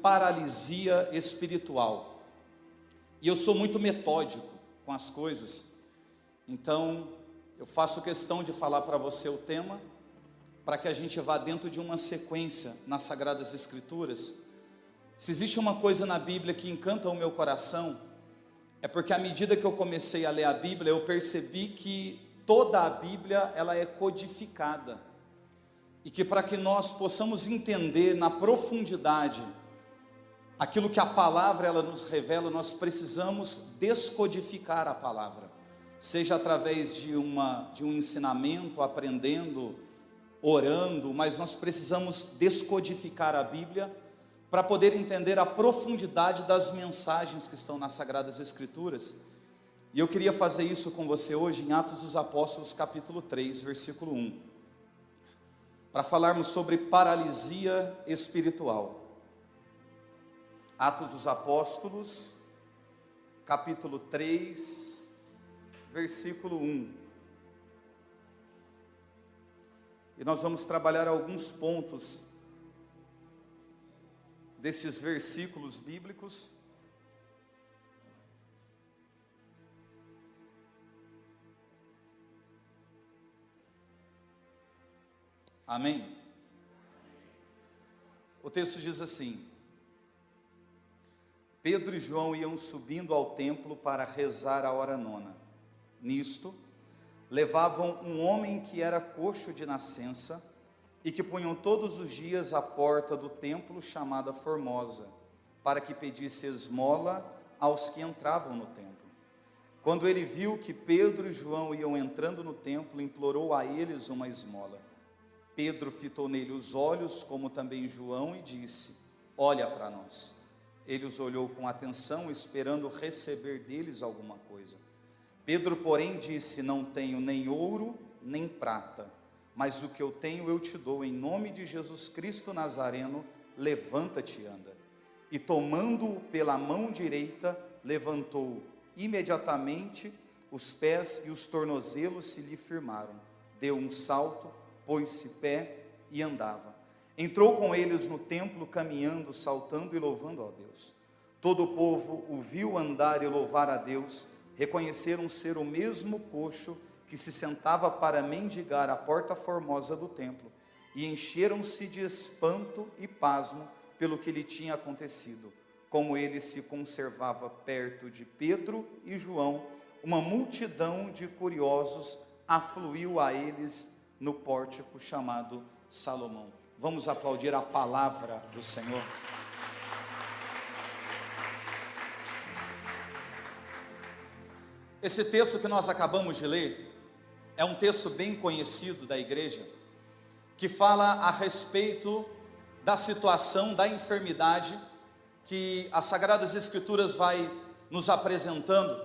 paralisia espiritual. E eu sou muito metódico com as coisas, então eu faço questão de falar para você o tema, para que a gente vá dentro de uma sequência nas Sagradas Escrituras. Se existe uma coisa na Bíblia que encanta o meu coração, é porque à medida que eu comecei a ler a Bíblia, eu percebi que toda a Bíblia ela é codificada, e que para que nós possamos entender na profundidade aquilo que a palavra ela nos revela, nós precisamos descodificar a palavra, seja através de um ensinamento, aprendendo, orando, mas nós precisamos descodificar a Bíblia para poder entender a profundidade das mensagens que estão nas Sagradas Escrituras. E eu queria fazer isso com você hoje em Atos dos Apóstolos, capítulo 3, versículo 1, para falarmos sobre paralisia espiritual. Atos dos Apóstolos, capítulo 3, versículo 1. E nós vamos trabalhar alguns pontos destes versículos bíblicos. Amém? O texto diz assim: Pedro e João iam subindo ao templo para rezar a hora nona. Nisto, levavam um homem que era coxo de nascença e que punham todos os dias à porta do templo chamada Formosa, para que pedisse esmola aos que entravam no templo. Quando ele viu que Pedro e João iam entrando no templo, implorou a eles uma esmola. Pedro fitou nele os olhos, como também João, e disse: olha para nós. Ele os olhou com atenção, esperando receber deles alguma coisa. Pedro, porém, disse: não tenho nem ouro, nem prata, mas o que eu tenho eu te dou. Em nome de Jesus Cristo Nazareno, levanta-te e anda. E tomando-o pela mão direita, levantou. Imediatamente os pés e os tornozelos se lhe firmaram. Deu um salto, pôs-se pé e andava. Entrou com eles no templo, caminhando, saltando e louvando a Deus. Todo o povo o viu andar e louvar a Deus. Reconheceram ser o mesmo coxo que se sentava para mendigar à porta formosa do templo, e encheram-se de espanto e pasmo pelo que lhe tinha acontecido. Como ele se conservava perto de Pedro e João, uma multidão de curiosos afluiu a eles no pórtico chamado Salomão. Vamos aplaudir a palavra do Senhor. Esse texto que nós acabamos de ler é um texto bem conhecido da igreja, que fala a respeito da situação da enfermidade que as Sagradas Escrituras vai nos apresentando,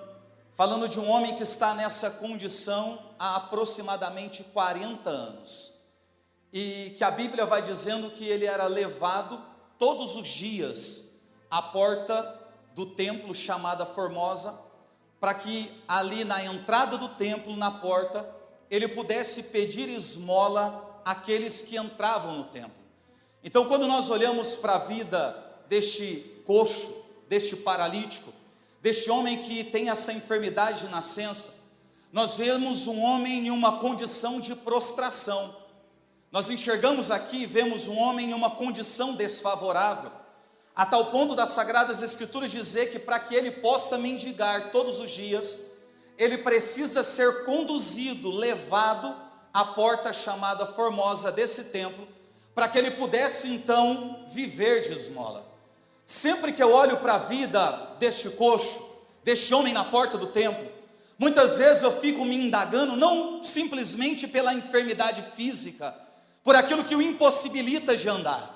falando de um homem que está nessa condição há aproximadamente 40 anos, e que a Bíblia vai dizendo que ele era levado todos os dias à porta do templo chamada Formosa, para que ali na entrada do templo, na porta, ele pudesse pedir esmola àqueles que entravam no templo. Então, quando nós olhamos para a vida deste coxo, deste paralítico, deste homem que tem essa enfermidade de nascença, nós vemos um homem em uma condição de prostração. Nós enxergamos aqui, vemos um homem em uma condição desfavorável, a tal ponto das Sagradas Escrituras dizer que para que ele possa mendigar todos os dias, ele precisa ser conduzido, levado à porta chamada Formosa desse templo, para que ele pudesse então viver de esmola. Sempre que eu olho para a vida deste coxo, deste homem na porta do templo, muitas vezes eu fico me indagando, não simplesmente pela enfermidade física, por aquilo que o impossibilita de andar,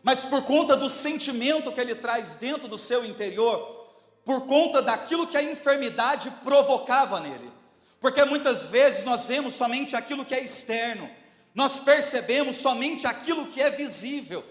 mas por conta do sentimento que ele traz dentro do seu interior, por conta daquilo que a enfermidade provocava nele. Porque muitas vezes nós vemos somente aquilo que é externo, nós percebemos somente aquilo que é visível,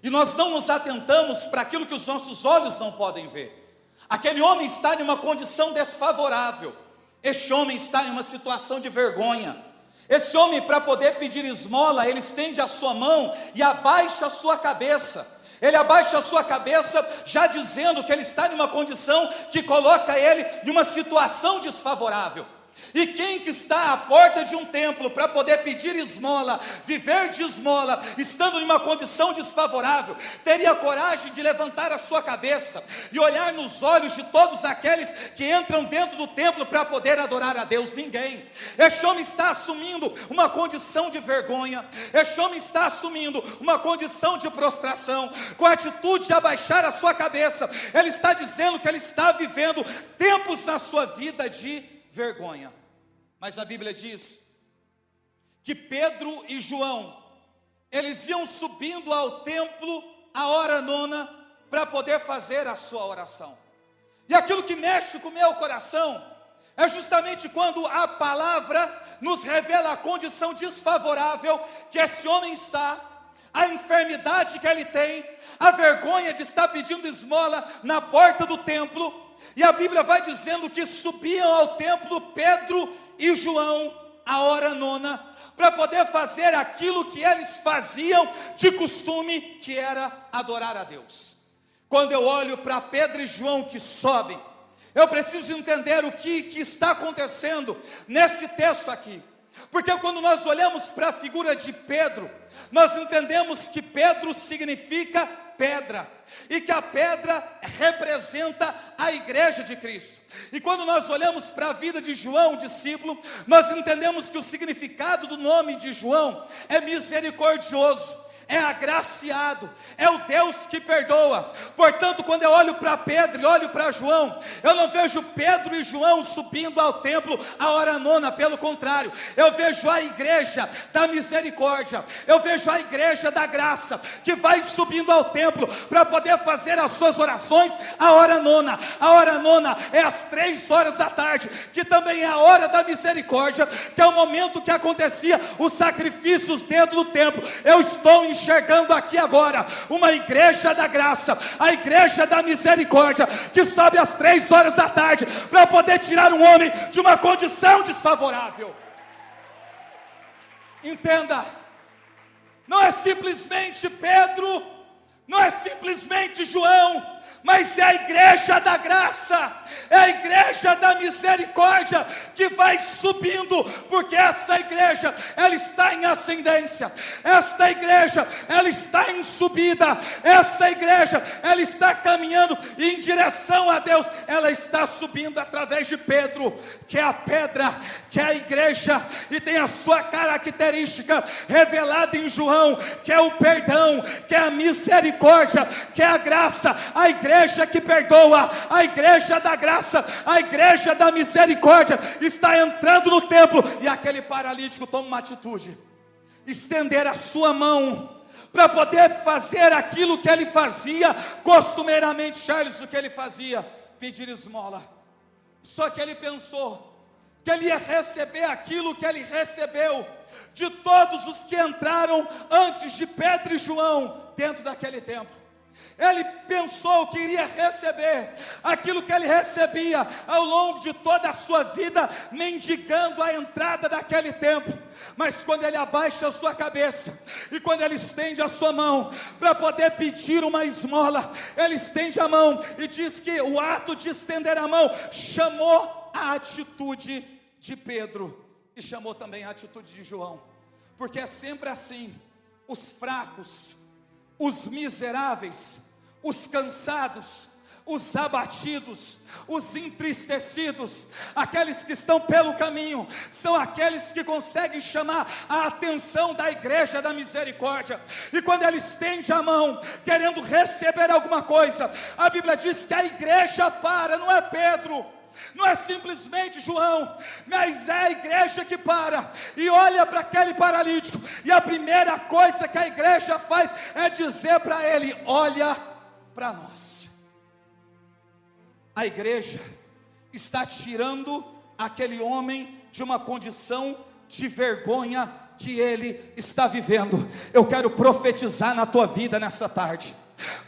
e nós não nos atentamos para aquilo que os nossos olhos não podem ver. Aquele homem está em uma condição desfavorável, este homem está em uma situação de vergonha. Esse homem, para poder pedir esmola, ele estende a sua mão e abaixa a sua cabeça. Ele abaixa a sua cabeça, já dizendo que ele está em uma condição que coloca ele em uma situação desfavorável. E quem que está à porta de um templo para poder pedir esmola, viver de esmola, estando em uma condição desfavorável, teria coragem de levantar a sua cabeça e olhar nos olhos de todos aqueles que entram dentro do templo para poder adorar a Deus? Ninguém. Este homem está assumindo uma condição de vergonha, este homem está assumindo uma condição de prostração, com a atitude de abaixar a sua cabeça. Ele está dizendo que ele está vivendo tempos na sua vida de vergonha. Mas a Bíblia diz que Pedro e João, eles iam subindo ao templo à hora nona para poder fazer a sua oração. E aquilo que mexe com o meu coração é justamente quando a palavra nos revela a condição desfavorável que esse homem está, a enfermidade que ele tem, a vergonha de estar pedindo esmola na porta do templo. E a Bíblia vai dizendo que subiam ao templo Pedro e João à hora nona, para poder fazer aquilo que eles faziam de costume, que era adorar a Deus. Quando eu olho para Pedro e João que sobem, eu preciso entender o que está acontecendo nesse texto aqui. Porque quando nós olhamos para a figura de Pedro, nós entendemos que Pedro significa pedra, e que a pedra representa a igreja de Cristo. E quando nós olhamos para a vida de João, discípulo, nós entendemos que o significado do nome de João é misericordioso, é agraciado, é o Deus que perdoa. Portanto, quando eu olho para Pedro e olho para João, eu não vejo Pedro e João subindo ao templo à hora nona, pelo contrário, eu vejo a igreja da misericórdia, eu vejo a igreja da graça, que vai subindo ao templo para poder fazer as suas orações à hora nona. A hora nona é às 3 horas da tarde, que também é a hora da misericórdia, que é o momento que acontecia os sacrifícios dentro do templo. Eu estou enxergando aqui agora uma igreja da graça, a igreja da misericórdia, que sobe às 3 horas da tarde para poder tirar um homem de uma condição desfavorável. Entenda, não é simplesmente Pedro, não é simplesmente João, mas é a igreja da graça, é a igreja da misericórdia que vai subindo, porque essa igreja, ela está em ascendência, esta igreja, ela está em subida, essa igreja, ela está caminhando em direção a Deus, ela está subindo através de Pedro, que é a pedra, que é a igreja, e tem a sua característica revelada em João, que é o perdão, que é a misericórdia, que é a graça, a igreja que perdoa, a igreja da graça, a igreja da misericórdia, está entrando no templo, e aquele paralítico toma uma atitude, estender a sua mão, para poder fazer aquilo que ele fazia, costumeiramente. Charles, o que ele fazia? Pedir esmola. Só que ele pensou que ele ia receber aquilo que ele recebeu de todos os que entraram antes de Pedro e João dentro daquele templo. Ele pensou que iria receber aquilo que ele recebia ao longo de toda a sua vida, mendigando a entrada daquele templo. Mas quando ele abaixa a sua cabeça, e quando ele estende a sua mão, para poder pedir uma esmola, ele estende a mão, e diz que o ato de estender a mão, chamou a atitude de Pedro, e chamou também a atitude de João, porque é sempre assim, os fracos, os miseráveis, os cansados, os abatidos, os entristecidos, aqueles que estão pelo caminho, são aqueles que conseguem chamar a atenção da igreja da misericórdia. E quando ele estende a mão, querendo receber alguma coisa, a Bíblia diz que a igreja para, não é Pedro, não é simplesmente João, mas é a igreja que para e olha para aquele paralítico, e a primeira coisa que a igreja faz é dizer para ele: olha para nós. A igreja está tirando aquele homem de uma condição de vergonha que ele está vivendo. Eu quero profetizar na tua vida nessa tarde.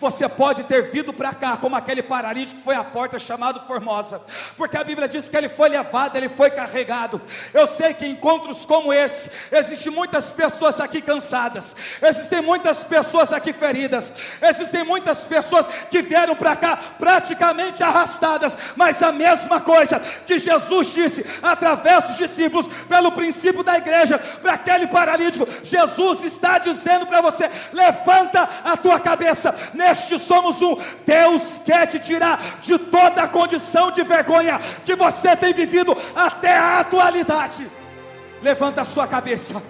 Você pode ter vindo para cá como aquele paralítico que foi à porta chamado Formosa, porque a Bíblia diz que ele foi levado, ele foi carregado. Eu sei que em encontros como esse, existem muitas pessoas aqui cansadas, existem muitas pessoas aqui feridas, existem muitas pessoas que vieram para cá praticamente arrastadas, mas a mesma coisa que Jesus disse através dos discípulos, pelo princípio da igreja, para aquele paralítico, Jesus está dizendo para você: levanta a tua cabeça, neste somos um. Deus quer te tirar de toda a condição de vergonha que você tem vivido até a atualidade. Levanta a sua cabeça.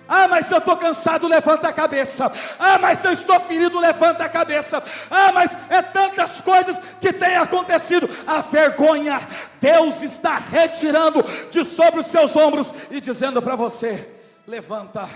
Ah, mas eu estou cansado, levanta a cabeça. Ah, mas eu estou ferido, levanta a cabeça. Ah, mas é tantas coisas que têm acontecido. A vergonha, Deus está retirando de sobre os seus ombros e dizendo para você: levanta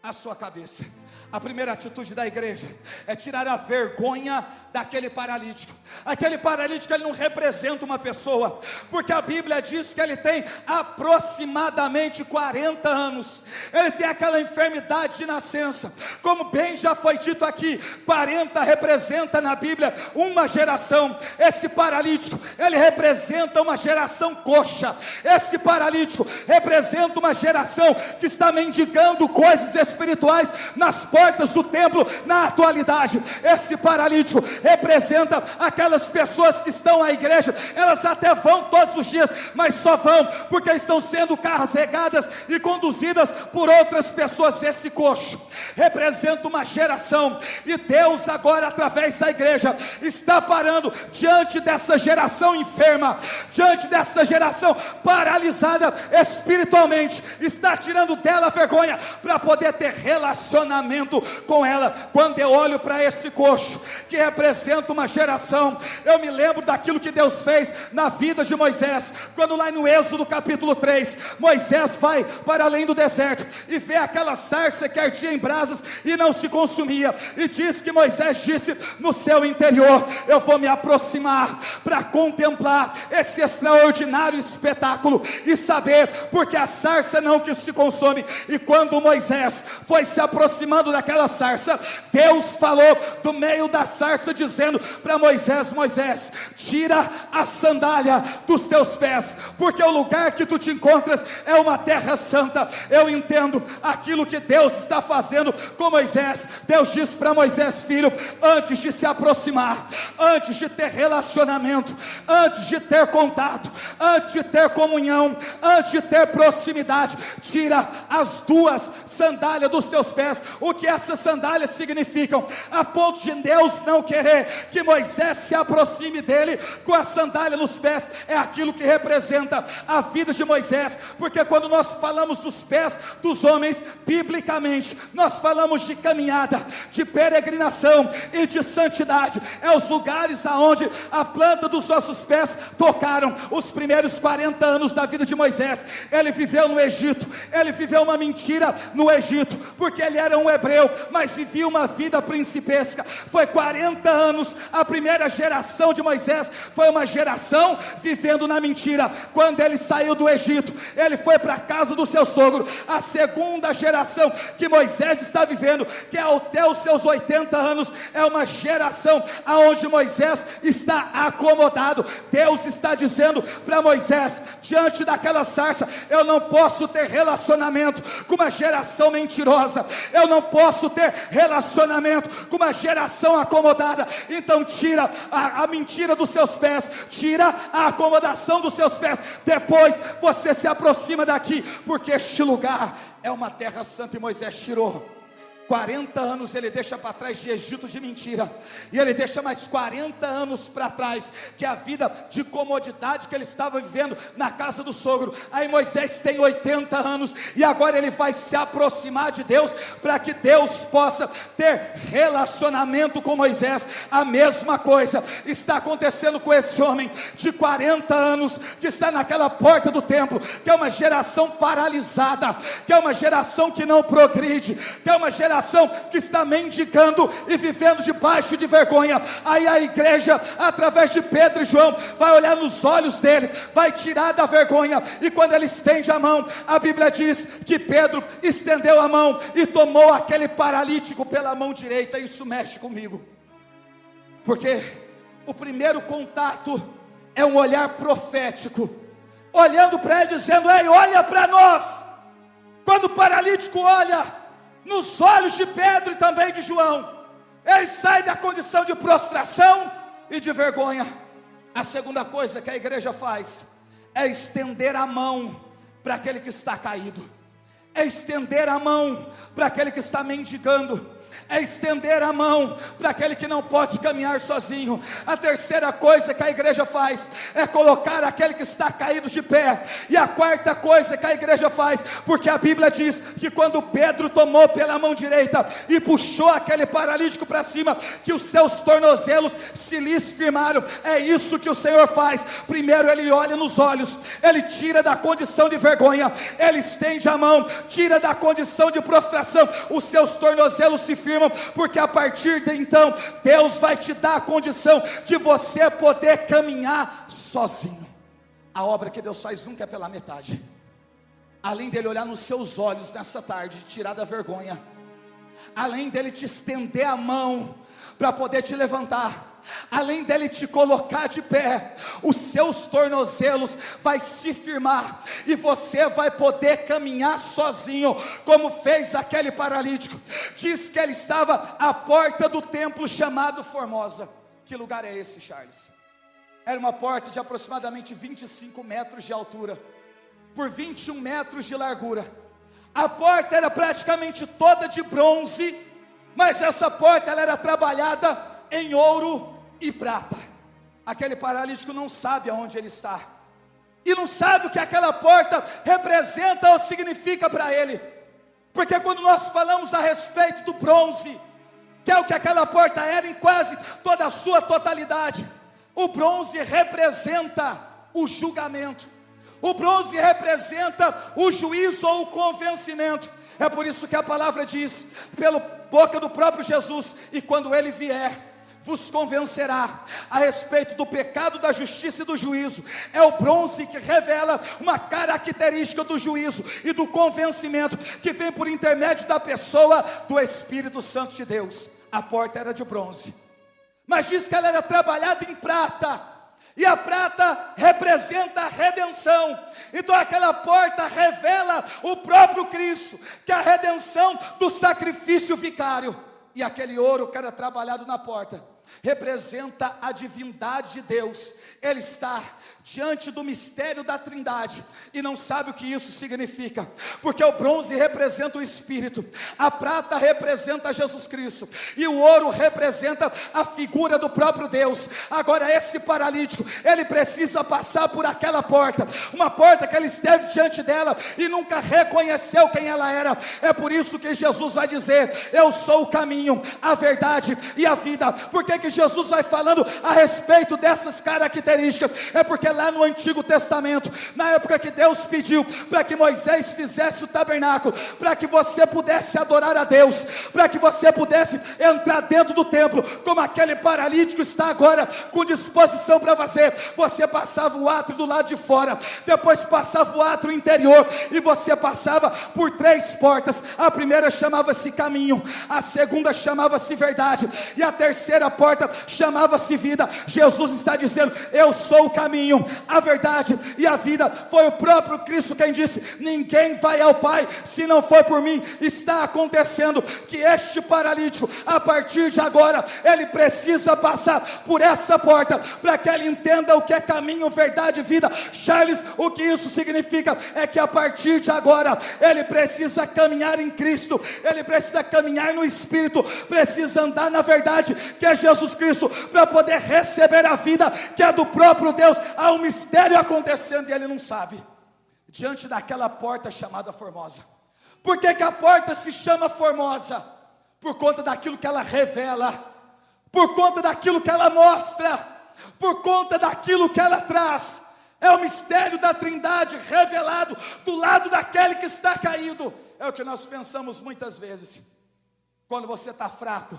a sua cabeça. A primeira atitude da igreja é tirar a vergonha daquele paralítico. Aquele paralítico, ele não representa uma pessoa, porque a Bíblia diz que ele tem aproximadamente 40 anos. Ele tem aquela enfermidade de nascença. Como bem já foi dito aqui, 40 representa na Bíblia uma geração. Esse paralítico, ele representa uma geração coxa. Esse paralítico representa uma geração que está mendigando coisas espirituais nas portas do templo na atualidade. Esse paralítico representa aquelas pessoas que estão à igreja, elas até vão todos os dias, mas só vão porque estão sendo carregadas e conduzidas por outras pessoas. Esse coxo representa uma geração, e Deus agora, através da igreja, está parando diante dessa geração enferma, diante dessa geração paralisada espiritualmente, está tirando dela a vergonha para poder ter relacionamento com ela. Quando eu olho para esse coxo que representa uma geração, eu me lembro daquilo que Deus fez na vida de Moisés, quando lá no Êxodo capítulo 3, Moisés vai para além do deserto e vê aquela sarça que ardia em brasas e não se consumia, e diz que Moisés disse no seu interior: eu vou me aproximar para contemplar esse extraordinário espetáculo e saber porque a sarça não que se consome. E quando Moisés foi se aproximando daquela sarça, Deus falou do meio da sarça dizendo para Moisés: Moisés, tira a sandália dos teus pés, porque o lugar que tu te encontras é uma terra santa. Eu entendo aquilo que Deus está fazendo com Moisés. Deus diz para Moisés: filho, antes de se aproximar, antes de ter relacionamento, antes de ter contato, antes de ter comunhão, antes de ter proximidade, tira as duas sandálias dos teus pés. O que essas sandálias significam? A ponto de Deus não querer que Moisés se aproxime dele com a sandália nos pés, é aquilo que representa a vida de Moisés, porque quando nós falamos dos pés dos homens, biblicamente, nós falamos de caminhada, de peregrinação e de santidade. É os lugares aonde a planta dos nossos pés tocaram. Os primeiros 40 anos da vida de Moisés, ele viveu no Egito, ele viveu uma mentira no Egito, porque ele era um hebreu, mas vivia uma vida principesca. Foi 40 anos, a primeira geração de Moisés foi uma geração vivendo na mentira. Quando ele saiu do Egito, ele foi para a casa do seu sogro. A segunda geração que Moisés está vivendo, que é até os seus 80 anos, é uma geração aonde Moisés está acomodado. Deus está dizendo para Moisés, diante daquela sarça: eu não posso ter relacionamento com uma geração mentirosa, eu não posso ter relacionamento com uma geração acomodada. Então tira a mentira dos seus pés, tira a acomodação dos seus pés, depois você se aproxima daqui, porque este lugar é uma terra santa. E Moisés tirou 40 anos, ele deixa para trás de Egito de mentira, e ele deixa mais 40 anos para trás, que é a vida de comodidade que ele estava vivendo na casa do sogro. Aí Moisés tem 80 anos, e agora ele vai se aproximar de Deus, para que Deus possa ter relacionamento com Moisés. A mesma coisa está acontecendo com esse homem de 40 anos, que está naquela porta do templo, que é uma geração paralisada, que é uma geração que não progride, que é uma geração que está mendigando e vivendo debaixo de vergonha. Aí a igreja, através de Pedro e João, vai olhar nos olhos dele, vai tirar da vergonha, e quando ele estende a mão, a Bíblia diz que Pedro estendeu a mão e tomou aquele paralítico pela mão direita. Isso mexe comigo. Porque o primeiro contato é um olhar profético, olhando para ele dizendo: ei, olha para nós. Quando o paralítico olha nos olhos de Pedro e também de João, ele sai da condição de prostração e de vergonha. A segunda coisa que a igreja faz é estender a mão para aquele que está caído, é estender a mão para aquele que está mendigando, é estender a mão para aquele que não pode caminhar sozinho. A terceira coisa que a igreja faz é colocar aquele que está caído de pé. E a quarta coisa que a igreja faz, porque a Bíblia diz que quando Pedro tomou pela mão direita e puxou aquele paralítico para cima, que os seus tornozelos se lhes firmaram. É isso que o Senhor faz. Primeiro ele olha nos olhos, ele tira da condição de vergonha, ele estende a mão, tira da condição de prostração, os seus tornozelos se firmam, porque a partir de então, Deus vai te dar a condição de você poder caminhar sozinho. A obra que Deus faz nunca é pela metade. Além dele olhar nos seus olhos nessa tarde, tirar da vergonha, além dele te estender a mão para poder te levantar, além dele te colocar de pé, os seus tornozelos vai se firmar, e você vai poder caminhar sozinho, como fez aquele paralítico. Diz que ele estava à porta do templo chamado Formosa. Que lugar é esse, Charles? Era uma porta de aproximadamente 25 metros de altura, por 21 metros de largura. A porta era praticamente toda de bronze, mas essa porta ela era trabalhada em ouro e prata. Aquele paralítico não sabe aonde ele está, e não sabe o que aquela porta representa ou significa para ele, porque quando nós falamos a respeito do bronze, que é o que aquela porta era em quase toda a sua totalidade, o bronze representa o julgamento, o bronze representa o juízo ou o convencimento. É por isso que a palavra diz, pela boca do próprio Jesus: e quando ele vier, vos convencerá a respeito do pecado, da justiça e do juízo. É o bronze que revela uma característica do juízo e do convencimento, que vem por intermédio da pessoa do Espírito Santo de Deus. A porta era de bronze, mas diz que ela era trabalhada em prata, e a prata representa a redenção. Então aquela porta revela o próprio Cristo, que é a redenção do sacrifício vicário. E aquele ouro que era trabalhado na porta representa a divindade de Deus. Ele está diante do mistério da Trindade e não sabe o que isso significa, porque o bronze representa o Espírito, a prata representa Jesus Cristo, e o ouro representa a figura do próprio Deus. Agora esse paralítico, ele precisa passar por aquela porta, uma porta que ele esteve diante dela e nunca reconheceu quem ela era. É por isso que Jesus vai dizer: eu sou o caminho, a verdade e a vida. Por que Jesus vai falando a respeito dessas características? É porque lá no Antigo Testamento, na época que Deus pediu para que Moisés fizesse o tabernáculo, para que você pudesse adorar a Deus, para que você pudesse entrar dentro do templo, como aquele paralítico está agora com disposição para fazer, você passava o átrio do lado de fora, depois passava o átrio interior, e você passava por 3 portas. A primeira chamava-se caminho, a segunda chamava-se verdade, e a terceira porta chamava-se vida. Jesus está dizendo: eu sou o caminho, a verdade e a vida. Foi o próprio Cristo quem disse: ninguém vai ao Pai se não for por mim. Está acontecendo que este paralítico, a partir de agora, ele precisa passar por essa porta, para que ele entenda o que é caminho, verdade e vida. Charles, o que isso significa? É que a partir de agora, ele precisa caminhar em Cristo, ele precisa caminhar no Espírito, precisa andar na verdade, que é Jesus Cristo, para poder receber a vida que é do próprio Deus. Há um mistério acontecendo e ele não sabe, diante daquela porta chamada Formosa. Por que a porta se chama Formosa? Por conta daquilo que ela revela, por conta daquilo que ela mostra, por conta daquilo que ela traz. É o mistério da Trindade revelado do lado daquele que está caído. É o que nós pensamos muitas vezes, quando você está fraco,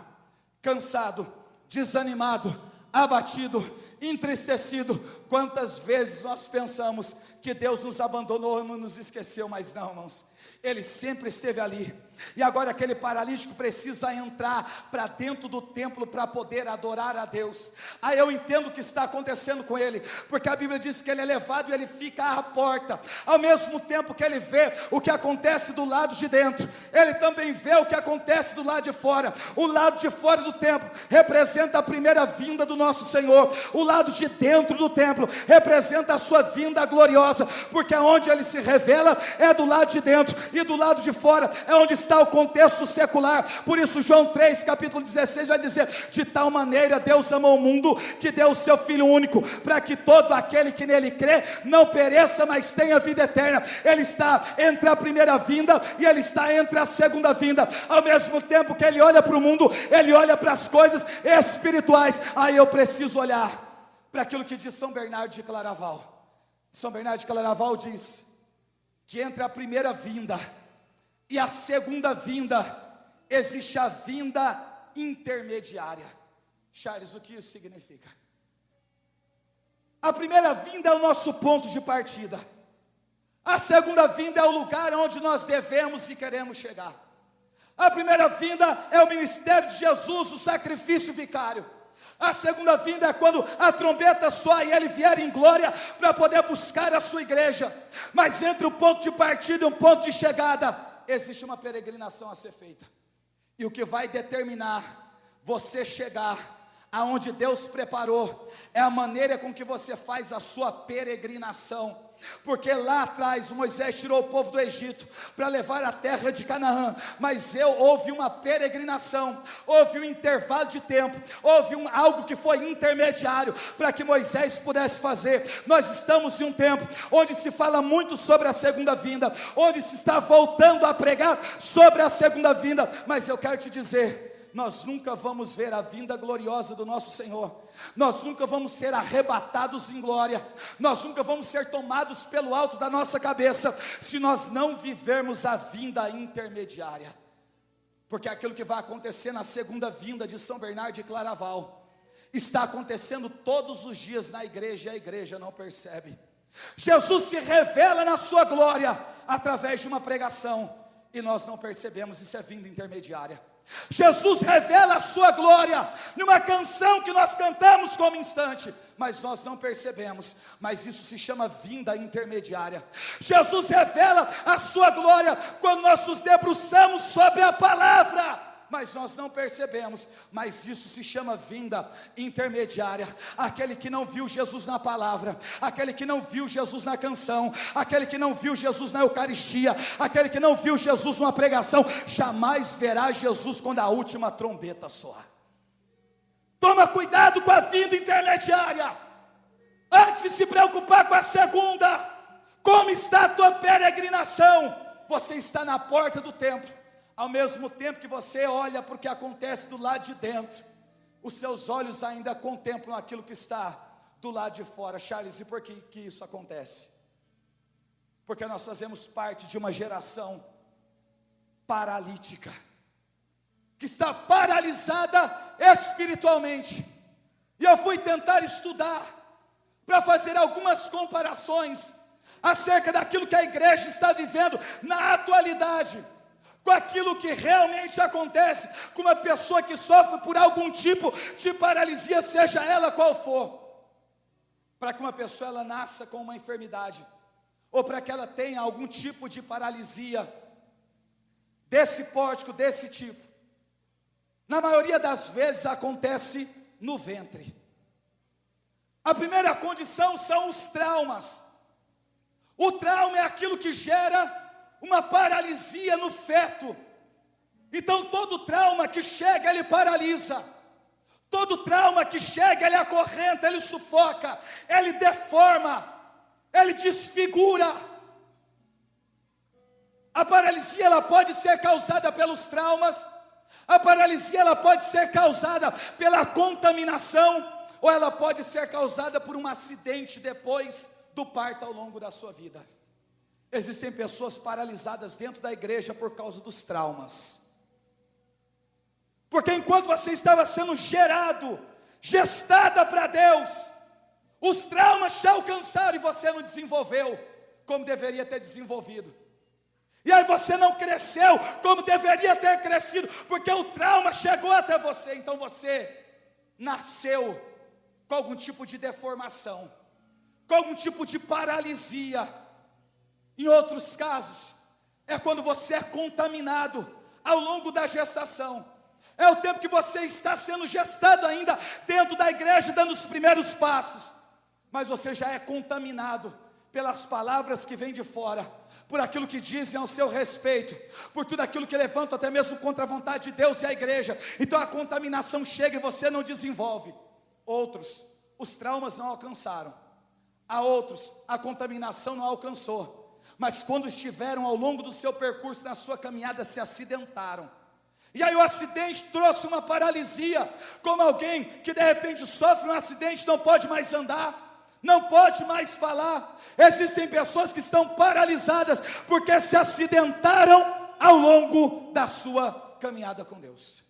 cansado, desanimado, abatido, entristecido. Quantas vezes nós pensamos que Deus nos abandonou, não nos esqueceu? Mas não, irmãos, Ele sempre esteve ali. e agora aquele paralítico precisa entrar para dentro do templo para poder adorar a Deus. Aí eu entendo o que está acontecendo com ele, porque a Bíblia diz que ele é levado e ele fica à porta, ao mesmo tempo que ele vê o que acontece do lado de dentro, ele também vê o que acontece do lado de fora. O lado de fora do templo representa a primeira vinda do nosso Senhor, o lado de dentro do templo representa a sua vinda gloriosa, porque onde ele se revela é do lado de dentro, e do lado de fora é onde está o contexto secular. Por isso João 3, capítulo 16 vai dizer: de tal maneira Deus amou o mundo, que deu o seu Filho único, para que todo aquele que nele crê, não pereça, mas tenha vida eterna. Ele está entre a primeira vinda, e ele está entre a segunda vinda, ao mesmo tempo que ele olha para o mundo, ele olha para as coisas espirituais. Aí eu preciso olhar para aquilo que diz São Bernardo de Claraval. São Bernardo de Claraval diz que entre a primeira vinda e a segunda vinda existe a vinda intermediária. Charles, o que isso significa? A primeira vinda é o nosso ponto de partida, a segunda vinda é o lugar onde nós devemos e queremos chegar. A primeira vinda é o ministério de Jesus, o sacrifício vicário. A segunda vinda é quando a trombeta soa e ele vier em glória para poder buscar a sua igreja. Mas entre o ponto de partida e o ponto de chegada existe uma peregrinação a ser feita. E o que vai determinar você chegar aonde Deus preparou é a maneira com que você faz a sua peregrinação. Porque lá atrás Moisés tirou o povo do Egito para levar a terra de Canaã, mas houve uma peregrinação, houve um intervalo de tempo, houve algo que foi intermediário para que Moisés pudesse fazer. Nós estamos em um tempo onde se fala muito sobre a segunda vinda, onde se está voltando a pregar sobre a segunda vinda, mas eu quero te dizer, nós nunca vamos ver a vinda gloriosa do nosso Senhor, nós nunca vamos ser arrebatados em glória, nós nunca vamos ser tomados pelo alto da nossa cabeça, se nós não vivermos a vinda intermediária. Porque aquilo que vai acontecer na segunda vinda de São Bernardo de Claraval, está acontecendo todos os dias na igreja, e a igreja não percebe. Jesus se revela na sua glória, através de uma pregação, e nós não percebemos, isso é vinda intermediária. Jesus revela a sua glória numa canção que nós cantamos como instante, mas nós não percebemos, mas isso se chama vinda intermediária. Jesus revela a sua glória quando nós nos debruçamos sobre a palavra, mas nós não percebemos, mas isso se chama vinda intermediária. Aquele que não viu Jesus na palavra, aquele que não viu Jesus na canção, aquele que não viu Jesus na Eucaristia, aquele que não viu Jesus numa pregação, jamais verá Jesus quando a última trombeta soar. Toma cuidado com a vinda intermediária, antes de se preocupar com a segunda. Como está a tua peregrinação? Você está na porta do templo, ao mesmo tempo que você olha para o que acontece do lado de dentro, os seus olhos ainda contemplam aquilo que está do lado de fora. Charles, e por que isso acontece? Porque nós fazemos parte de uma geração paralítica, que está paralisada espiritualmente. E eu fui tentar estudar, para fazer algumas comparações, acerca daquilo que a igreja está vivendo na atualidade, com aquilo que realmente acontece com uma pessoa que sofre por algum tipo de paralisia, seja ela qual for. Para que uma pessoa ela nasça com uma enfermidade, ou para que ela tenha algum tipo de paralisia, desse pórtico, desse tipo, na maioria das vezes acontece no ventre. A primeira condição são os traumas. O trauma é aquilo que gera uma paralisia no feto. Então todo trauma que chega, ele paralisa. Todo trauma que chega, ele acorrenta, ele sufoca, ele deforma, ele desfigura. A paralisia ela pode ser causada pelos traumas, a paralisia ela pode ser causada pela contaminação, ou ela pode ser causada por um acidente depois do parto ao longo da sua vida. Existem pessoas paralisadas dentro da igreja por causa dos traumas. Porque enquanto você estava sendo gerado, gestada para Deus, os traumas te alcançaram e você não desenvolveu como deveria ter desenvolvido. E aí você não cresceu como deveria ter crescido, porque o trauma chegou até você. Então você nasceu com algum tipo de deformação, com algum tipo de paralisia. Em outros casos, é quando você é contaminado ao longo da gestação. É o tempo que você está sendo gestado ainda dentro da igreja, dando os primeiros passos. Mas você já é contaminado pelas palavras que vêm de fora, por aquilo que dizem ao seu respeito, por tudo aquilo que levantam até mesmo contra a vontade de Deus e a igreja. Então a contaminação chega e você não desenvolve. Outros, os traumas não alcançaram. A outros, a contaminação não alcançou. Mas quando estiveram ao longo do seu percurso, na sua caminhada, se acidentaram. E aí o acidente trouxe uma paralisia, como alguém que de repente sofre um acidente, não pode mais andar, não pode mais falar. Existem pessoas que estão paralisadas, porque se acidentaram ao longo da sua caminhada com Deus.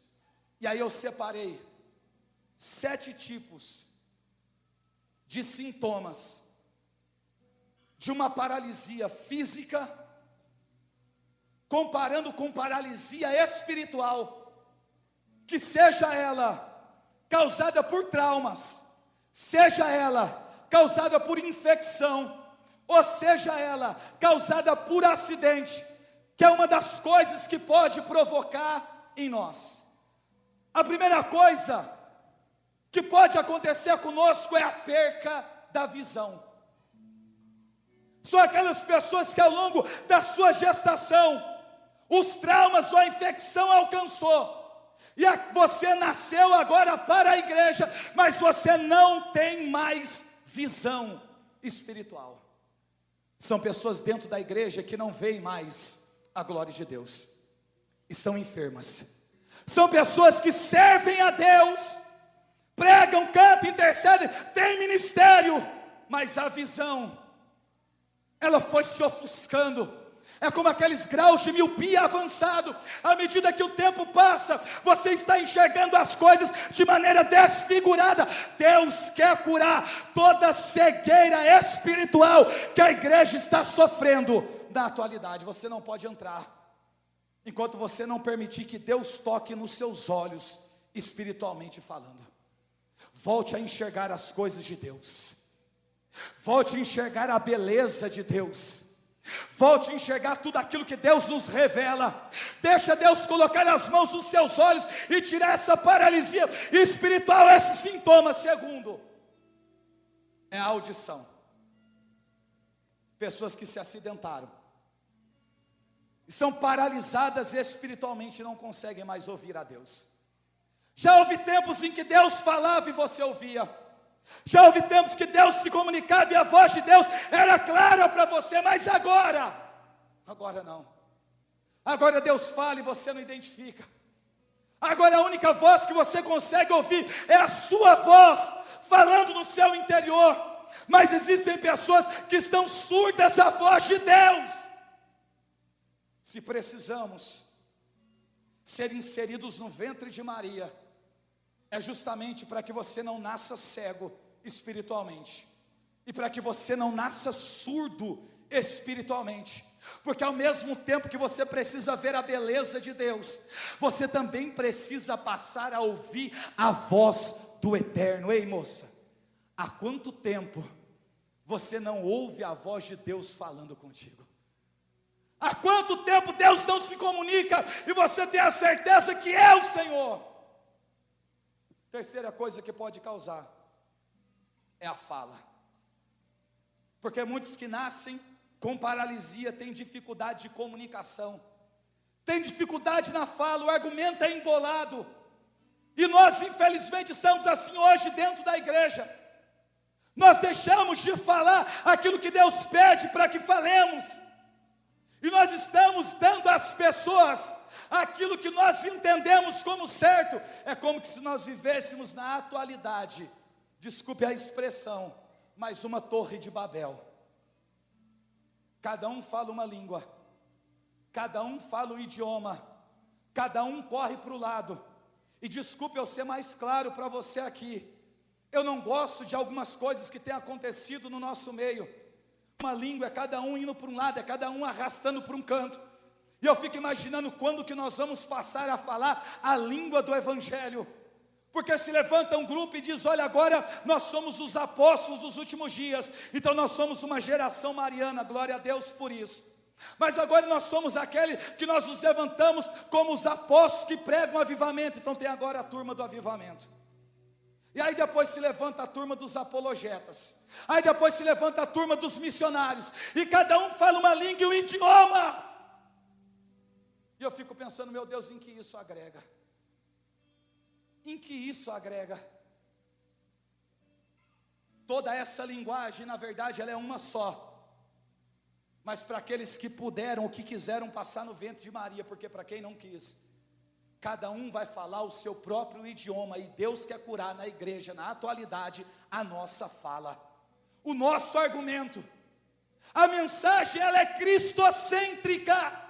E aí eu separei 7 tipos de sintomas de uma paralisia física, comparando com paralisia espiritual, que seja ela causada por traumas, seja ela causada por infecção, ou seja ela causada por acidente, que é uma das coisas que pode provocar em nós. A primeira coisa que pode acontecer conosco é a perca da visão. São aquelas pessoas que ao longo da sua gestação, os traumas ou a infecção alcançou, e você nasceu agora para a igreja, mas você não tem mais visão espiritual. São pessoas dentro da igreja que não veem mais a glória de Deus, estão enfermas. São pessoas que servem a Deus, pregam, cantam, intercedem, têm ministério, mas a visão, ela foi se ofuscando. É como aqueles graus de miopia avançado. À medida que o tempo passa, você está enxergando as coisas de maneira desfigurada. Deus quer curar toda cegueira espiritual que a igreja está sofrendo na atualidade. Você não pode entrar enquanto você não permitir que Deus toque nos seus olhos, espiritualmente falando. Volte a enxergar as coisas de Deus. Volte a enxergar a beleza de Deus. Volte a enxergar tudo aquilo que Deus nos revela. Deixa Deus colocar as mãos nos seus olhos e tirar essa paralisia espiritual, esse sintoma. Segundo, é a audição. Pessoas que se acidentaram e são paralisadas espiritualmente, não conseguem mais ouvir a Deus. Já houve tempos em que Deus falava e você ouvia. Já houve tempos que Deus se comunicava e a voz de Deus era clara para você, mas agora não. Agora Deus fala e você não identifica. Agora a única voz que você consegue ouvir é a sua voz falando no seu interior. Mas existem pessoas que estão surdas à voz de Deus. Se precisamos ser inseridos no ventre de Maria, é justamente para que você não nasça cego espiritualmente, e para que você não nasça surdo espiritualmente, porque ao mesmo tempo que você precisa ver a beleza de Deus, você também precisa passar a ouvir a voz do Eterno. Ei moça, há quanto tempo você não ouve a voz de Deus falando contigo? Há quanto tempo Deus não se comunica e você tem a certeza que é o Senhor? Terceira coisa que pode causar é a fala. Porque muitos que nascem com paralisia têm dificuldade de comunicação, têm dificuldade na fala, o argumento é embolado. E nós infelizmente estamos assim hoje dentro da igreja. Nós deixamos de falar aquilo que Deus pede para que falemos. E nós estamos dando às pessoas aquilo que nós entendemos como certo. É como se nós vivêssemos na atualidade, desculpe a expressão, mas uma torre de Babel. Cada um fala uma língua, cada um fala um idioma, cada um corre para o lado. E desculpe eu ser mais claro para você aqui, eu não gosto de algumas coisas que têm acontecido no nosso meio. Uma língua é cada um indo para um lado, é cada um arrastando para um canto. E eu fico imaginando quando que nós vamos passar a falar a língua do Evangelho. Porque se levanta um grupo e diz: olha, agora nós somos os apóstolos dos últimos dias, então nós somos uma geração mariana, glória a Deus por isso. Mas agora nós somos aquele que nós nos levantamos como os apóstolos que pregam o avivamento, então tem agora a turma do avivamento. E aí depois se levanta a turma dos apologetas, aí depois se levanta a turma dos missionários, e cada um fala uma língua e um idioma. E eu fico pensando, meu Deus, em que isso agrega? Em que isso agrega? Toda essa linguagem, na verdade, ela é uma só. Mas para aqueles que puderam ou que quiseram passar no ventre de Maria, porque para quem não quis, cada um vai falar o seu próprio idioma, e Deus quer curar na igreja, na atualidade, a nossa fala, o nosso argumento. A mensagem, ela é cristocêntrica,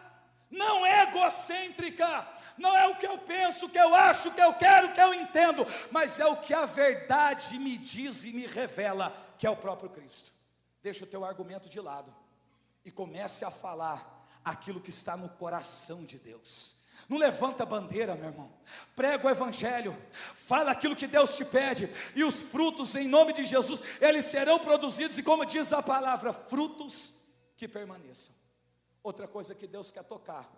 não é egocêntrica, não é o que eu penso, o que eu acho, o que eu quero, o que eu entendo, mas é o que a verdade me diz e me revela, que é o próprio Cristo. Deixa o teu argumento de lado e comece a falar aquilo que está no coração de Deus. Não levanta a bandeira, meu irmão, prega o Evangelho, fala aquilo que Deus te pede, e os frutos em nome de Jesus, eles serão produzidos, e como diz a palavra, frutos que permaneçam. Outra coisa que Deus quer tocar,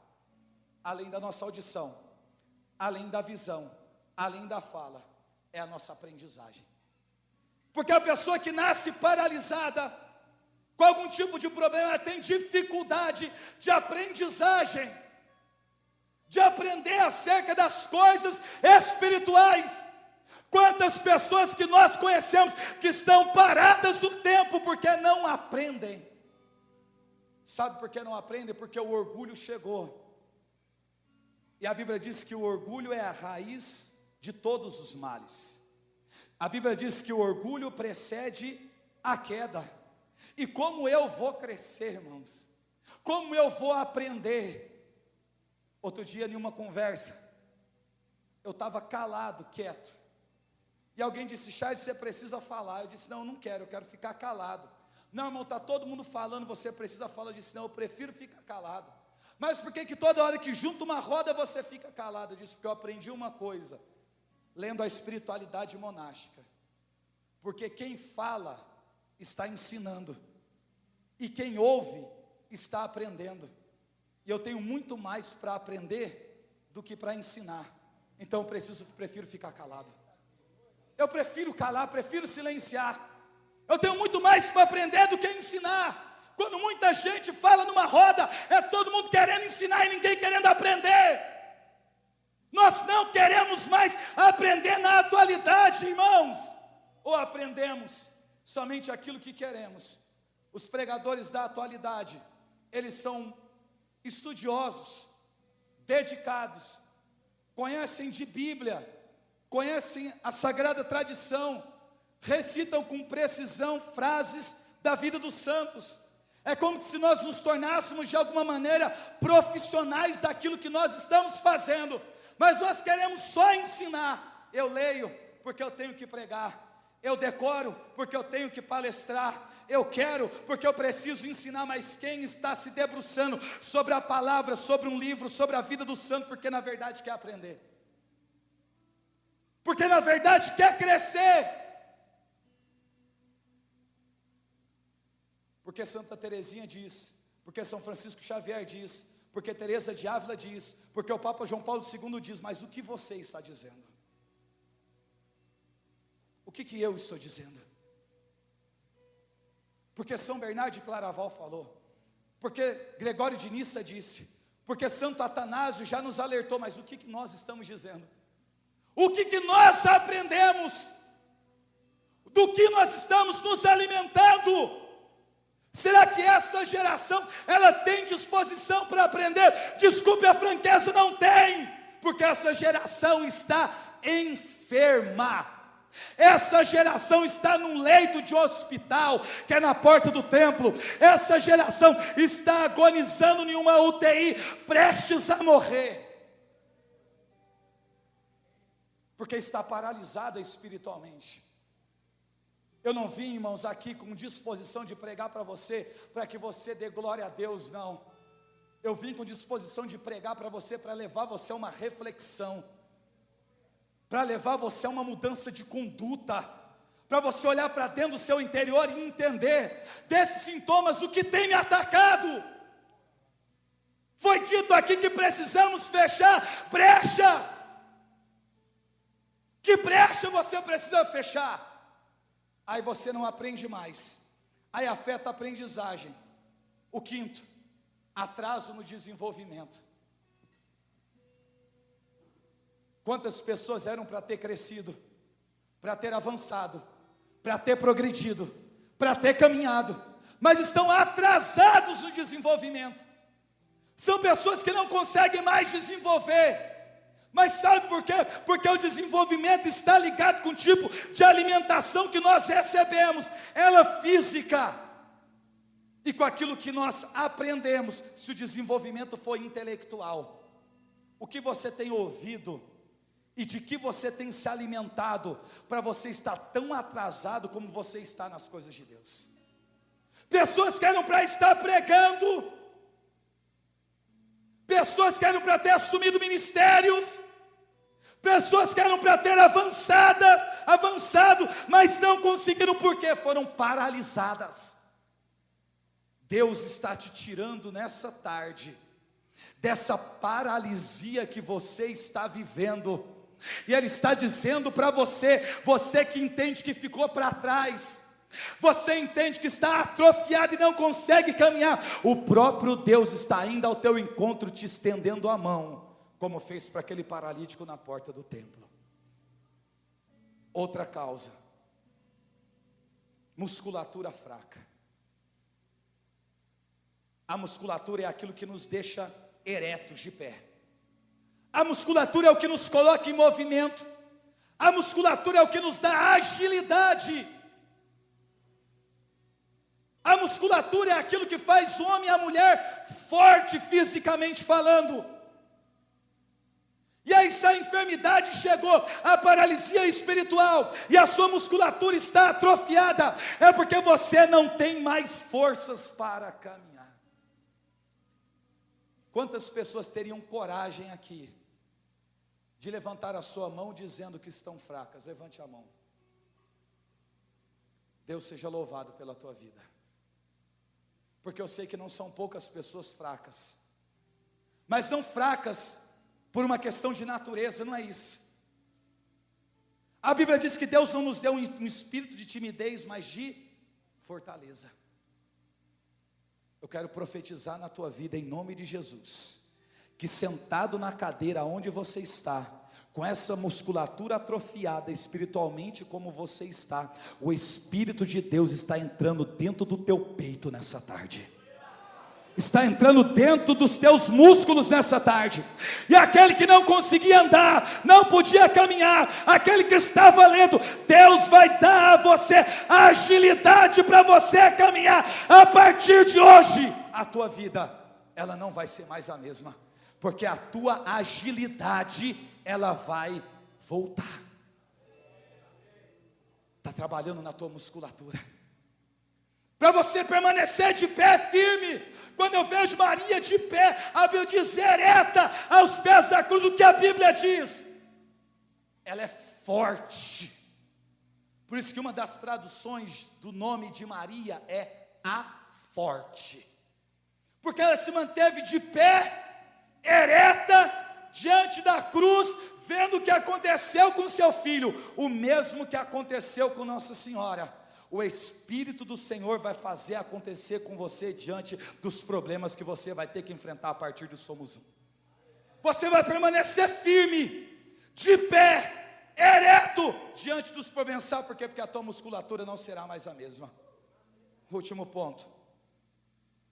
além da nossa audição, além da visão, além da fala, é a nossa aprendizagem. Porque a pessoa que nasce paralisada, com algum tipo de problema, ela tem dificuldade de aprendizagem, de aprender acerca das coisas espirituais. Quantas pessoas que nós conhecemos que estão paradas no tempo porque não aprendem. Sabe por que não aprendem? Porque o orgulho chegou. E a Bíblia diz que o orgulho é a raiz de todos os males. A Bíblia diz que o orgulho precede a queda. E como eu vou crescer, irmãos? Como eu vou aprender? Outro dia, em uma conversa, eu estava calado, quieto, e alguém disse: Charles, você precisa falar. Eu disse: não, eu não quero, eu quero ficar calado. Não, irmão, está todo mundo falando, você precisa falar. Eu disse: não, eu prefiro ficar calado. Mas por que toda hora que junta uma roda você fica calado? Eu disse: porque eu aprendi uma coisa, lendo a espiritualidade monástica, porque quem fala está ensinando, e quem ouve está aprendendo. E eu tenho muito mais para aprender do que para ensinar. Então eu prefiro ficar calado. Eu prefiro calar, prefiro silenciar. Eu tenho muito mais para aprender do que ensinar. Quando muita gente fala numa roda, é todo mundo querendo ensinar e ninguém querendo aprender. Nós não queremos mais aprender na atualidade, irmãos. Ou aprendemos somente aquilo que queremos. Os pregadores da atualidade, eles são estudiosos, dedicados, conhecem de Bíblia, conhecem a sagrada tradição, recitam com precisão frases da vida dos santos. É como se nós nos tornássemos de alguma maneira profissionais daquilo que nós estamos fazendo, mas nós queremos só ensinar. Eu leio porque eu tenho que pregar, eu decoro porque eu tenho que palestrar, eu quero porque eu preciso ensinar. Mas quem está se debruçando sobre a palavra, sobre um livro, sobre a vida do santo, porque na verdade quer aprender, porque na verdade quer crescer, porque Santa Teresinha diz, porque São Francisco Xavier diz, porque Teresa de Ávila diz, porque o Papa João Paulo II diz. Mas o que você está dizendo? O que eu estou dizendo? Porque São Bernardo de Claraval falou, porque Gregório de Nissa disse, porque Santo Atanásio já nos alertou. Mas o que nós estamos dizendo? O que nós aprendemos? Do que nós estamos nos alimentando? Será que essa geração, ela tem disposição para aprender? Desculpe a franqueza, não tem, porque essa geração está enferma. Essa geração está num leito de hospital, que é na porta do templo. Essa geração está agonizando em uma UTI, prestes a morrer, porque está paralisada espiritualmente. Eu não vim, irmãos, aqui com disposição de pregar para você, para que você dê glória a Deus, não. Eu vim com disposição de pregar para você, para levar você a uma reflexão, para levar você a uma mudança de conduta, para você olhar para dentro do seu interior e entender desses sintomas o que tem me atacado. Foi dito aqui que precisamos fechar brechas. Que brecha você precisa fechar? Aí você não aprende mais, aí afeta a aprendizagem. O quinto, atraso no desenvolvimento. Quantas pessoas eram para ter crescido, para ter avançado, para ter progredido, para ter caminhado, mas estão atrasados no desenvolvimento. São pessoas que não conseguem mais desenvolver. Mas sabe por quê? Porque o desenvolvimento está ligado com o tipo de alimentação que nós recebemos, ela física, e com aquilo que nós aprendemos. Se o desenvolvimento for intelectual, o que você tem ouvido e de que você tem se alimentado para você estar tão atrasado como você está nas coisas de Deus? Pessoas que eram para estar pregando, pessoas que eram para ter assumido ministérios, pessoas que eram para ter avançado, mas não conseguiram, porque foram paralisadas. Deus está te tirando nessa tarde dessa paralisia que você está vivendo, e Ele está dizendo para você, você que entende que ficou para trás, você entende que está atrofiado e não consegue caminhar, o próprio Deus está indo ao teu encontro, te estendendo a mão, como fez para aquele paralítico na porta do templo. Outra causa, musculatura fraca. A musculatura é aquilo que nos deixa eretos de pé. A musculatura é o que nos coloca em movimento. A musculatura é o que nos dá agilidade. A musculatura é aquilo que faz o homem e a mulher forte fisicamente falando. E aí se a enfermidade chegou, a paralisia espiritual, e a sua musculatura está atrofiada, é porque você não tem mais forças para caminhar. Quantas pessoas teriam coragem aqui de levantar a sua mão dizendo que estão fracas? Levante a mão. Deus seja louvado pela tua vida, porque eu sei que não são poucas pessoas fracas, mas são fracas por uma questão de natureza, não é isso. A Bíblia diz que Deus não nos deu um espírito de timidez, mas de fortaleza. Eu quero profetizar na tua vida em nome de Jesus, que sentado na cadeira onde você está, com essa musculatura atrofiada espiritualmente como você está, o Espírito de Deus está entrando dentro do teu peito nessa tarde, está entrando dentro dos teus músculos nessa tarde, e aquele que não conseguia andar, não podia caminhar, aquele que estava lendo, Deus vai dar a você a agilidade para você caminhar. A partir de hoje, a tua vida, ela não vai ser mais a mesma, porque a tua agilidade, ela vai voltar. Está trabalhando na tua musculatura, para você permanecer de pé firme. Quando eu vejo Maria de pé, a Bíblia diz ereta aos pés da cruz. O que a Bíblia diz? Ela é forte. Por isso que uma das traduções do nome de Maria é a forte, porque ela se manteve de pé, ereta, diante da cruz, vendo o que aconteceu com seu filho, o mesmo que aconteceu com Nossa Senhora. O Espírito do Senhor vai fazer acontecer com você diante dos problemas que você vai ter que enfrentar a partir do Somos Um. Você vai permanecer firme, de pé, ereto, diante dos problemas. Sabe por quê? Porque a tua musculatura não será mais a mesma. Último ponto,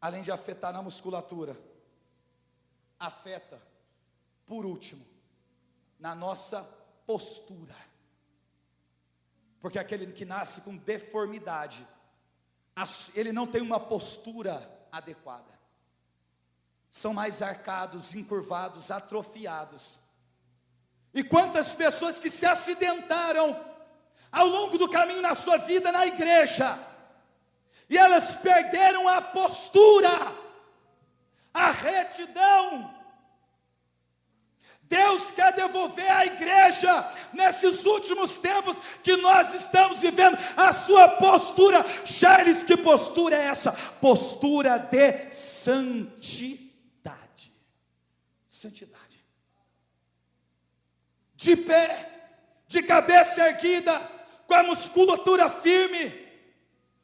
além de afetar na musculatura, afeta, por último, na nossa postura. Porque aquele que nasce com deformidade, ele não tem uma postura adequada. São mais arcados, encurvados, atrofiados. E quantas pessoas que se acidentaram ao longo do caminho na sua vida na igreja, e elas perderam a postura. a retidão. Deus quer devolver à igreja, nesses últimos tempos que nós estamos vivendo, a sua postura. Charles, que postura é essa? Postura de santidade. Santidade. De pé, de cabeça erguida, com a musculatura firme,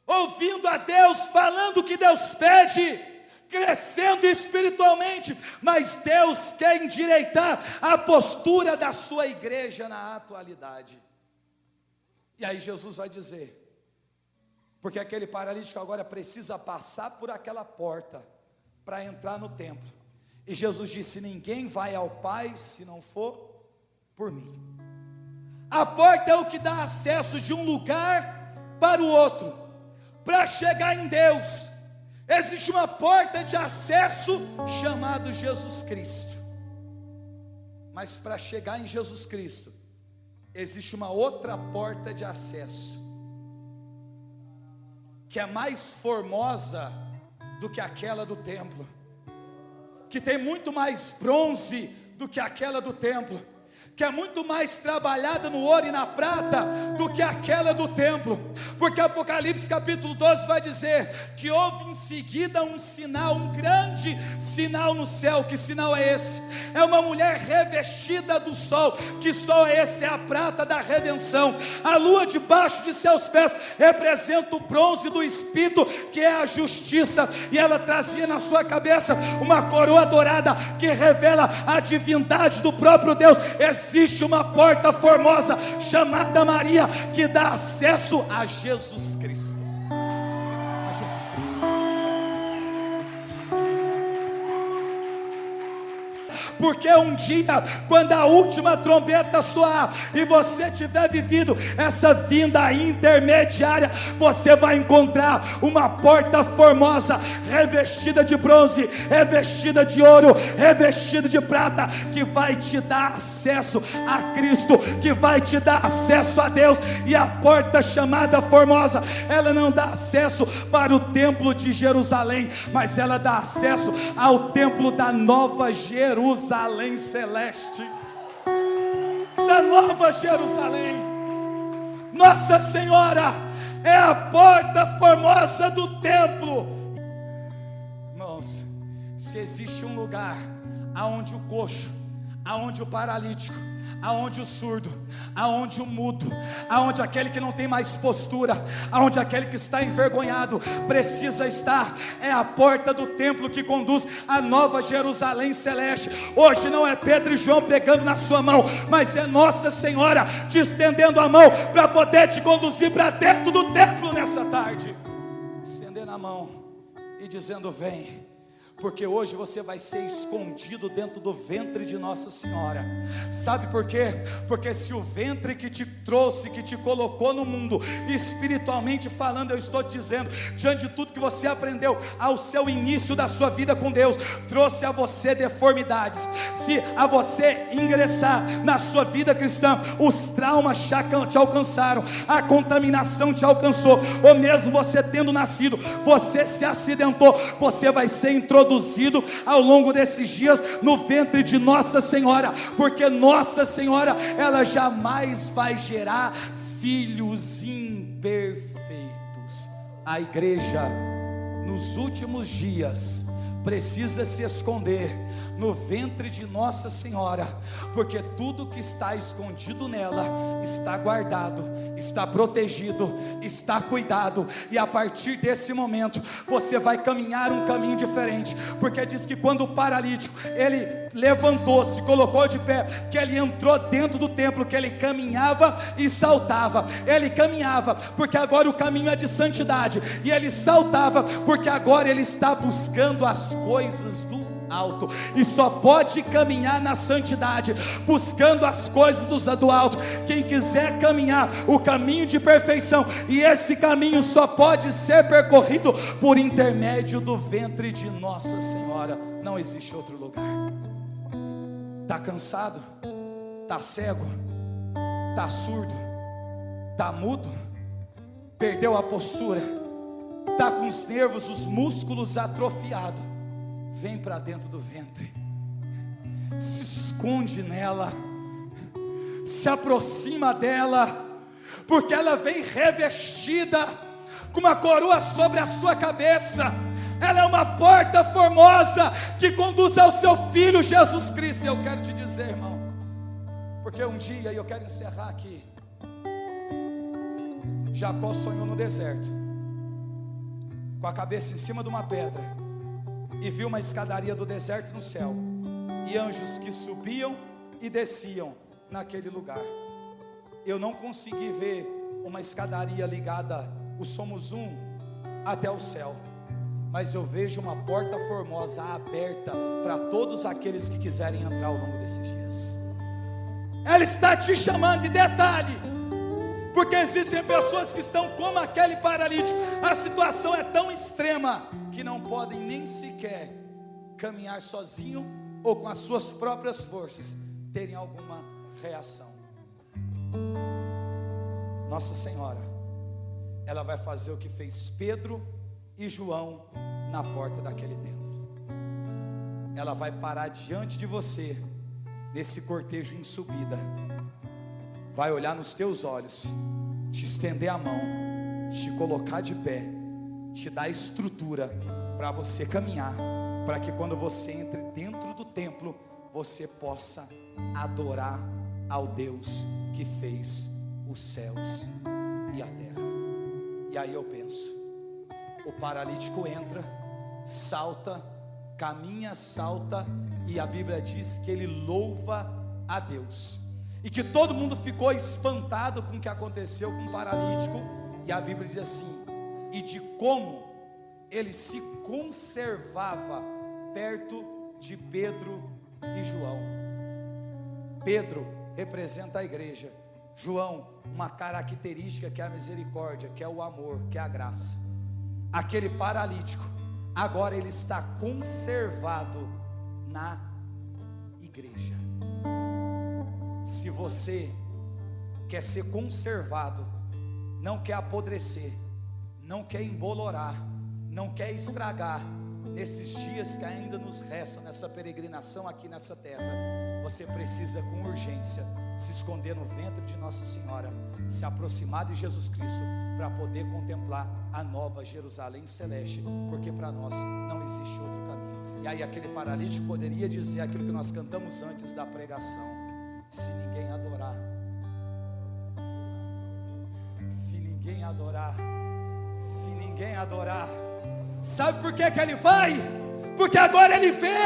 ouvindo a Deus, falando o que Deus pede, crescendo espiritualmente. Mas Deus quer endireitar a postura da sua igreja na atualidade. E aí Jesus vai dizer, porque aquele paralítico agora precisa passar por aquela porta para entrar no templo. E Jesus disse: ninguém vai ao Pai se não for por mim. A porta é o que dá acesso de um lugar para o outro. Para chegar em Deus, existe uma porta de acesso chamada Jesus Cristo. Mas para chegar em Jesus Cristo, existe uma outra porta de acesso, que é mais formosa do que aquela do templo, que tem muito mais bronze do que aquela do templo, que é muito mais trabalhada no ouro e na prata do que aquela do templo. Porque Apocalipse capítulo 12 vai dizer que houve em seguida um sinal, um grande sinal no céu. Que sinal é esse? É uma mulher revestida do sol. Que sol é esse? É a prata da redenção. A lua debaixo de seus pés representa o bronze do Espírito, que é a justiça. E ela trazia na sua cabeça uma coroa dourada, que revela a divindade do próprio Deus. Existe uma porta formosa chamada Maria, que dá acesso a Jesus Cristo. A Jesus Cristo. Porque um dia, quando a última trombeta soar e você tiver vivido essa vinda intermediária, você vai encontrar uma porta formosa, revestida de bronze, revestida de ouro, revestida de prata, que vai te dar acesso a Cristo, que vai te dar acesso a Deus. E a porta chamada formosa, ela não dá acesso para o templo de Jerusalém, mas ela dá acesso ao templo da Nova Jerusalém celeste, da Nova Jerusalém. Nossa Senhora é a porta formosa do templo. Irmãos, se existe um lugar aonde o coxo, aonde o paralítico, aonde o surdo, aonde o mudo, aonde aquele que não tem mais postura, aonde aquele que está envergonhado precisa estar, é a porta do templo que conduz à Nova Jerusalém celeste. Hoje não é Pedro e João pegando na sua mão, mas é Nossa Senhora te estendendo a mão para poder te conduzir para dentro do templo nessa tarde, estendendo a mão e dizendo: vem. Porque hoje você vai ser escondido dentro do ventre de Nossa Senhora. Sabe por quê? Porque se o ventre que te trouxe, que te colocou no mundo, espiritualmente falando, eu estou te dizendo, diante de tudo que você aprendeu ao seu início da sua vida com Deus, trouxe a você deformidades. Se a você ingressar na sua vida cristã, os traumas te alcançaram, a contaminação te alcançou, ou mesmo você tendo nascido, você se acidentou, você vai ser introduzido ao longo desses dias no ventre de Nossa Senhora, porque Nossa Senhora, ela jamais vai gerar filhos imperfeitos. A igreja nos últimos dias precisa se esconder no ventre de Nossa Senhora, porque tudo que está escondido nela está guardado, está protegido, está cuidado. E a partir desse momento você vai caminhar um caminho diferente, porque diz que quando o paralítico ele levantou-se, colocou de pé, que ele entrou dentro do templo, que ele caminhava e saltava. Ele caminhava porque agora o caminho é de santidade, e ele saltava porque agora ele está buscando as coisas do alto, e só pode caminhar na santidade, buscando as coisas do alto, quem quiser caminhar o caminho de perfeição. E esse caminho só pode ser percorrido por intermédio do ventre de Nossa Senhora. Não existe outro lugar. Está cansado? Está cego? Está surdo? Está mudo? Perdeu a postura? Está com os nervos, os músculos atrofiados? vem para dentro do ventre, se esconde nela, se aproxima dela, porque ela vem revestida com uma coroa sobre a sua cabeça. Ela é uma porta formosa que conduz ao seu Filho Jesus Cristo. E eu quero te dizer, irmão, porque um dia, e eu quero encerrar aqui, Jacó sonhou no deserto, com a cabeça em cima de uma pedra, e viu uma escadaria do deserto no céu, e anjos que subiam e desciam naquele lugar. Eu não consegui ver uma escadaria ligada, o Somos Um, até o céu, mas eu vejo uma porta formosa aberta para todos aqueles que quiserem entrar ao longo desses dias. Ela está te chamando, de detalhe, porque existem pessoas que estão como aquele paralítico, a situação é tão extrema, que não podem nem sequer caminhar sozinho, ou com as suas próprias forças, terem alguma reação. Nossa Senhora, ela vai fazer o que fez Pedro e João na porta daquele templo. Ela vai parar diante de você, nesse cortejo em subida, vai olhar nos teus olhos, te estender a mão, te colocar de pé, te dar estrutura para você caminhar, para que quando você entre dentro do templo, você possa adorar ao Deus que fez os céus e a terra. E aí eu penso, o paralítico entra, salta, caminha, salta, e a Bíblia diz que ele louva a Deus, e que todo mundo ficou espantado com o que aconteceu com o paralítico, e a Bíblia diz assim, e de como ele se conservava perto de Pedro e João. Pedro representa a igreja, João, uma característica que é a misericórdia, que é o amor, que é a graça. Aquele paralítico, agora ele está conservado na igreja. Se você quer ser conservado, não quer apodrecer, não quer embolorar, não quer estragar, nesses dias que ainda nos restam, nessa peregrinação aqui nessa terra, você precisa com urgência se esconder no ventre de Nossa Senhora, se aproximar de Jesus Cristo, para poder contemplar a nova Jerusalém celeste, porque para nós não existe outro caminho. E aí aquele paralítico poderia dizer aquilo que nós cantamos antes da pregação: se ninguém adorar, se ninguém adorar, se ninguém adorar. Sabe por que que ele vai? Porque agora ele vê,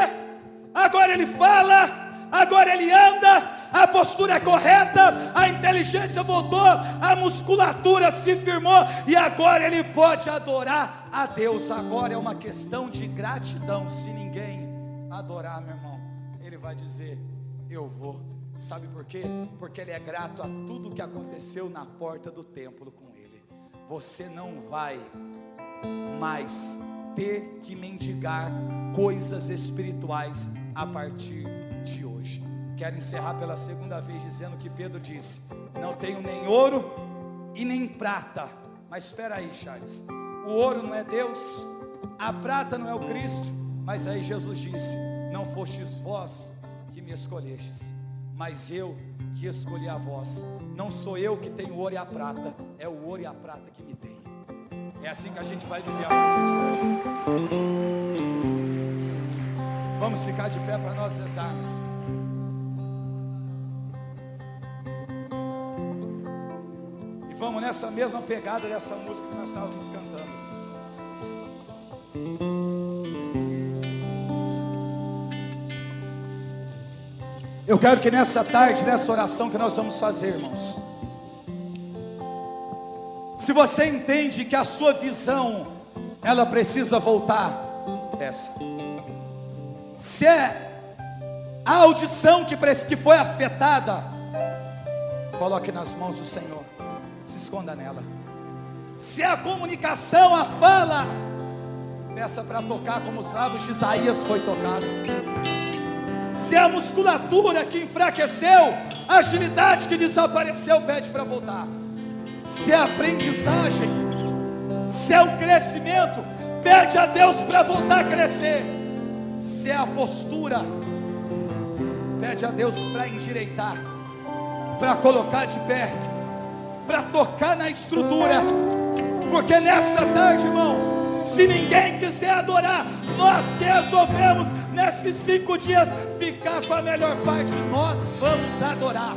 agora ele fala, agora ele anda, a postura é correta, a inteligência voltou, a musculatura se firmou, e agora ele pode adorar a Deus. Agora é uma questão de gratidão. Se ninguém adorar, meu irmão, ele vai dizer: eu vou. Sabe por quê? Porque ele é grato a tudo que aconteceu na porta do templo com ele. Você não vai mais ter que mendigar coisas espirituais a partir de hoje. Quero encerrar pela segunda vez dizendo que Pedro disse: não tenho nem ouro e nem prata. Mas espera aí, Charles, o ouro não é Deus, a prata não é o Cristo. Mas aí Jesus disse: não fostes vós que me escolhestes, mas eu que escolhi a vós. Não sou eu que tenho o ouro e a prata, é o ouro e a prata que me tem. É assim que a gente vai viver a partir de hoje. Vamos ficar de pé para nós rezarmos. E vamos nessa mesma pegada dessa música que nós estávamos cantando. Eu quero que nessa tarde, nessa oração que nós vamos fazer, irmãos, se você entende que a sua visão, ela precisa voltar dessa, se é a audição que foi afetada, coloque nas mãos do Senhor, se esconda nela. Se é a comunicação, a fala, peça para tocar como os lábios de Isaías foi tocado. Se é a musculatura que enfraqueceu, a agilidade que desapareceu, pede para voltar. Se é a aprendizagem, se é o crescimento, pede a Deus para voltar a crescer. se é a postura, pede a Deus para endireitar, para colocar de pé, para tocar na estrutura, porque nessa tarde, irmão, se ninguém quiser adorar, nós que resolvemos nesses 5 dias ficar com a melhor parte, nós vamos adorar,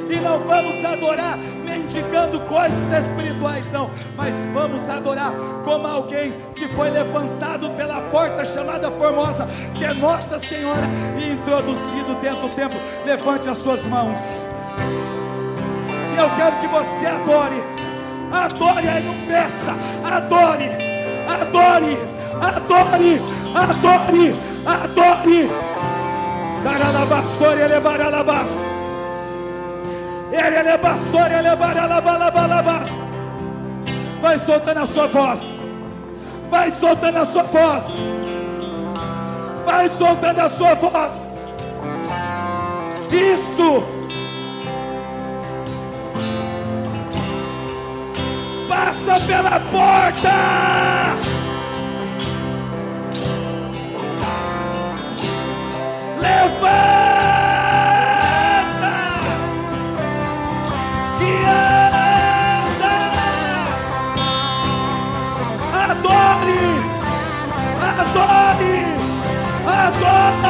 e não vamos adorar mendigando coisas espirituais não, mas vamos adorar como alguém que foi levantado pela porta chamada Formosa, que é Nossa Senhora, e introduzido dentro do templo. Levante as suas mãos, e eu quero que você adore, aí, não peça, adore, Daralabassori elebaralabas, Erelebassori elebaralabalabas. Vai soltando a sua voz, vai soltando a sua voz, vai soltando a sua voz. Isso. Passa pela porta. Levanta e anda. Adore, adore, adore.